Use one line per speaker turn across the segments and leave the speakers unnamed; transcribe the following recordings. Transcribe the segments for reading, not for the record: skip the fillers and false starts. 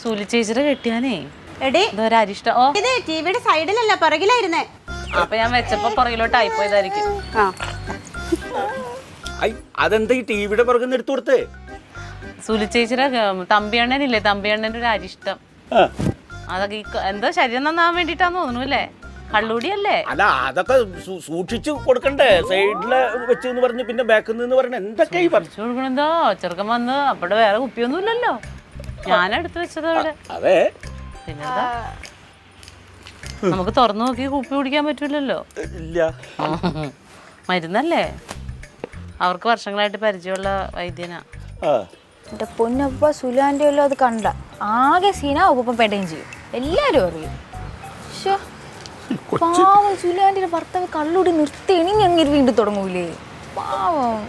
സൂലി ചേച്ചിയുടെ കെട്ടിയാനേ
എടി
ഇതൊരരിഷ്ടം. ഓ
ഇത് ടിവിയുടെ സൈഡിലല്ല പുറകിലായിരുന്നേ.
അപ്പൊ ഞാൻ വെച്ചപ്പോ പുറകിലോട്ടായി പോയതായിരിക്കും.
അതെന്താ ഈ ടിവിയുടെ പുറകുന്ന് എടുത്തു കൊടുത്തേ?
സൂലി ചേച്ചിയുടെ തമ്പിയണ്ണനില്ലേ, തമ്പിയണ്ണന്റെ ഒരു അരിഷ്ടം. അതൊക്കെ എന്തോ ശരീരം നന്നാവാൻ വേണ്ടിട്ടാന്ന് തോന്നുന്നു അല്ലേ? കള്ളൂടിയല്ലേ?
അല്ല അതൊക്കെ സൂക്ഷിച്ചു കൊടുക്കണ്ടേ? സൈഡില് വെച്ചെന്ന് പറഞ്ഞു പിന്നെ ബാക്കിൽ നിന്ന് പറഞ്ഞ എന്തൊക്കെ
പറിച്ചു കൊടുക്കണെന്തോ ചെറുക്കൻ വന്ന് അവിടെ വേറെ കുപ്പിയൊന്നും ഇല്ലല്ലോ, ഞാനെടുത്ത് വെച്ചത് അവിടെ.
അതെ
പിന്നെന്താ, നമുക്ക് തുറന്നു നോക്കി കുപ്പി കുടിക്കാൻ പറ്റൂലല്ലോ.
ഇല്ല,
മരുന്നല്ലേ, അവർക്ക് വർഷങ്ങളായിട്ട് പരിചയമുള്ള വൈദ്യനാ.
എന്റെ പൊന്നപ്പ സുലാന്റെ വല്ലോ അത് കണ്ട ആകെ സീന ഒപ്പം പെടുകയും ചെയ്യും, എല്ലാരും അറിയും. പാവം സുലാന്റെ ഭർത്താവ് കള്ളൂടി നിർത്തി ഇനി അങ്ങനെ വീണ്ടും തുടങ്ങൂലേ പാവം.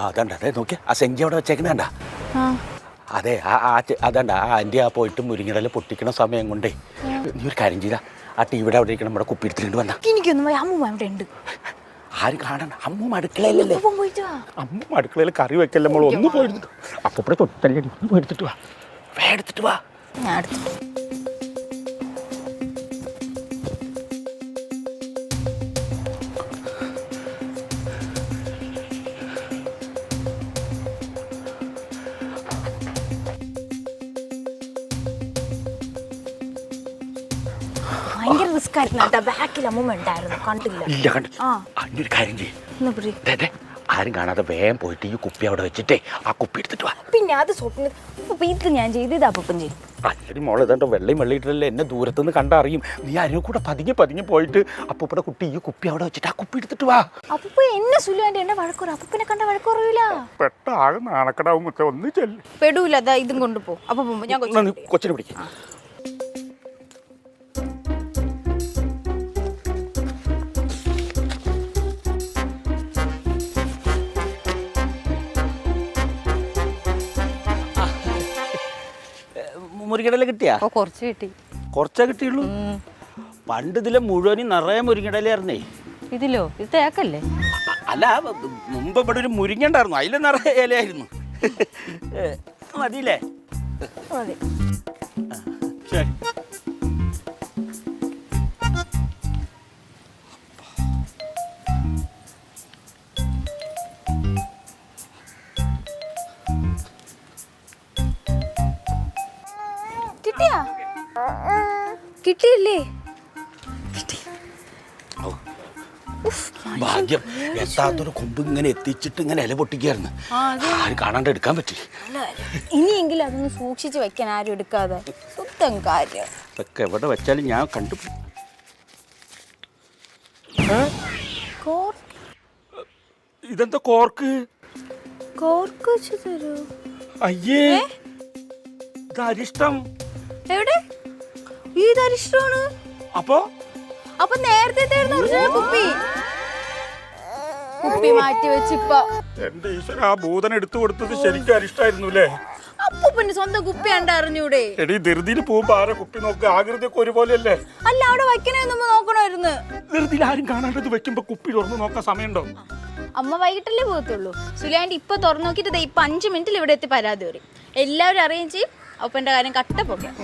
അതണ്ട അതെ നോക്കിയ ആ സെഞ്ചി അവിടെ വെച്ചേക്കണണ്ട. അതെ അതണ്ട ആ ആൻറ്റി ആ പോയിട്ട് മുരിങ്ങടല് പൊട്ടിക്കണ സമയം കൊണ്ടേ നീ ഒരു കാര്യം ചെയ്താ ആ ടിവിയുടെ അവിടെ ഇരിക്കണം നമ്മുടെ കുപ്പി എടുത്തിട്ട് വന്ന.
എനിക്കൊന്നും അമ്മ അവിടെ ഉണ്ട്,
ആരും കാണണ്ട. അമ്മ അടുക്കളയിലല്ലേ, അമ്മ അടുക്കളയിൽ കറി വെക്കല്ലേ നമ്മൾ ഒന്ന് പോയെടുത്തിട്ട് അപ്പൊ ഇവിടെ തൊട്ടല്ലേ ഒന്ന് പോയെടുത്തിട്ട് വാ, എടുത്തിട്ട് വാ.
ഞാൻ എടുത്തു. ഭയങ്കര റിസ്ക് ആയിരുന്നു കേട്ടോ, ബാക്കിൽ അമ്മ ഉണ്ടായിരുന്നു, കണ്ടില്ല.
ഇല്ല കണ്ടില്ല. ഒരു കാര്യം ചെയ്യേ, ആരും കാണാതെ വേഗം പോയിട്ട് ഈ കുപ്പി അവിടെ വെച്ചിട്ടേ ആ കുപ്പി എടുത്തിട്ട് വാ.
പിന്നെ അത് സ്വപ്നം ഇത് ഞാൻ ചെയ്ത് ഇത് അപ്പം ചെയ്യും.
അല്ലടി മോളെ, ഇതാണ്ടോ വെള്ളയും വെള്ളിയിട്ടല്ലേ എന്നെ ദൂരത്തുനിന്ന് കണ്ടറിയും. നീ ആരും കൂടെ പതുങ്ങി പോയിട്ട് അപ്പൂപ്പടെ കുട്ടി ഈ കുപ്പി അവിടെ വെച്ചിട്ട് ആ കുപ്പി എടുത്തിട്ട് വാ.
അപ്പൊ എന്നെ സുലുവാന്റെ എന്നെ വഴക്കുറ, അപ്പൂപ്പനെ കണ്ട വഴക്കുറയില്ല.
പെട്ട ആകെ നാണക്കടാവും. ഒന്ന് ചെല്ലു
പെടൂല, അതാ ഇതും കൊണ്ടുപോ. അപ്പൊ ഞാൻ
കൊച്ചിനെ പിടിക്കും. മുരിങ്ങടല കിട്ടിയാ?
കുറച്ച് കിട്ടി.
കുറച്ചേ കിട്ടിയുള്ളൂ. പണ്ട് ഇതിലെ മുഴുവനും നിറയെ മുരിങ്ങടലായിരുന്നേ.
ഇതിലോ? ഇത് തേക്കല്ലേ?
അല്ല, മുമ്പ് ഇവിടെ ഒരു മുരിങ്ങ ഉണ്ടായിരുന്നു, അതിൽ നിറയെ ഇലയായിരുന്നു. മതിയില്ലേ? ശരി.
കിട്ടിയാ? കിട്ടിയില്ലേ?
ഭാഗ്യം, എത്താത്തൊരു കൊമ്പ് ഇങ്ങനെ എത്തിച്ചിട്ട് ഇങ്ങനെ ഇല പൊട്ടിക്കായിരുന്നു, ആരും കാണാണ്ട് എടുക്കാൻ പറ്റില്ല.
ഇനിയെങ്കിലും അതൊന്ന് സൂക്ഷിച്ച് വെക്കാൻ ആരും എടുക്കാതെ സുത്തം കാര്യം.
ഇതൊക്കെ എവിടെ വെച്ചാലും ഞാൻ കണ്ടു. ഇതെന്താ കോർക്ക്?
കോർക്ക് വെച്ച് തരൂ.
അയ്യേ, ഇത് അരിഷ്ടം.
എവിടെ? ഇത് അരിഷ്ടമാണ്.
അപ്പൊ
നേരത്തെ കുപ്പി കുപ്പി മാറ്റി വെച്ചിപ്പോ
എന്റെ ഈശ്വര, ആ ഭൂതൻ എടുത്തു കൊടുത്തത് ശരിക്കും അരിഷ്ടായിരുന്നു അല്ലേ?
അപ്പൂപ്പന്റെ സ്വന്തം കുപ്പി കണ്ടറിഞ്ഞൂടെ?
എടി ധൃതിയിൽ പോകുമ്പോ ആരെ കുപ്പി നോക്കുക, ആകൃതിയൊക്കെ ഒരുപോലെയല്ലേ?
അല്ല, അവിടെ വയ്ക്കണേ നോക്കണമായിരുന്നു.
ധൃതിയിൽ ആരും കാണാണ്ടത് വെക്കുമ്പോ കുപ്പി തുറന്നു നോക്കാൻ സമയമുണ്ടോ?
അമ്മ വൈകിട്ടല്ലേ പോകത്തുള്ളൂ. സുലാൻഡ് ഇപ്പൊ തുറന്നു നോക്കിട്ട് ഇപ്പൊ 5 മിനിറ്റിൽ ഇവിടെ എത്തി പരാതി വരും. എല്ലാവരും അറിയുകയും ചെയ്യും. അപ്പന്റെ കാര്യം കട്ട പോകാം.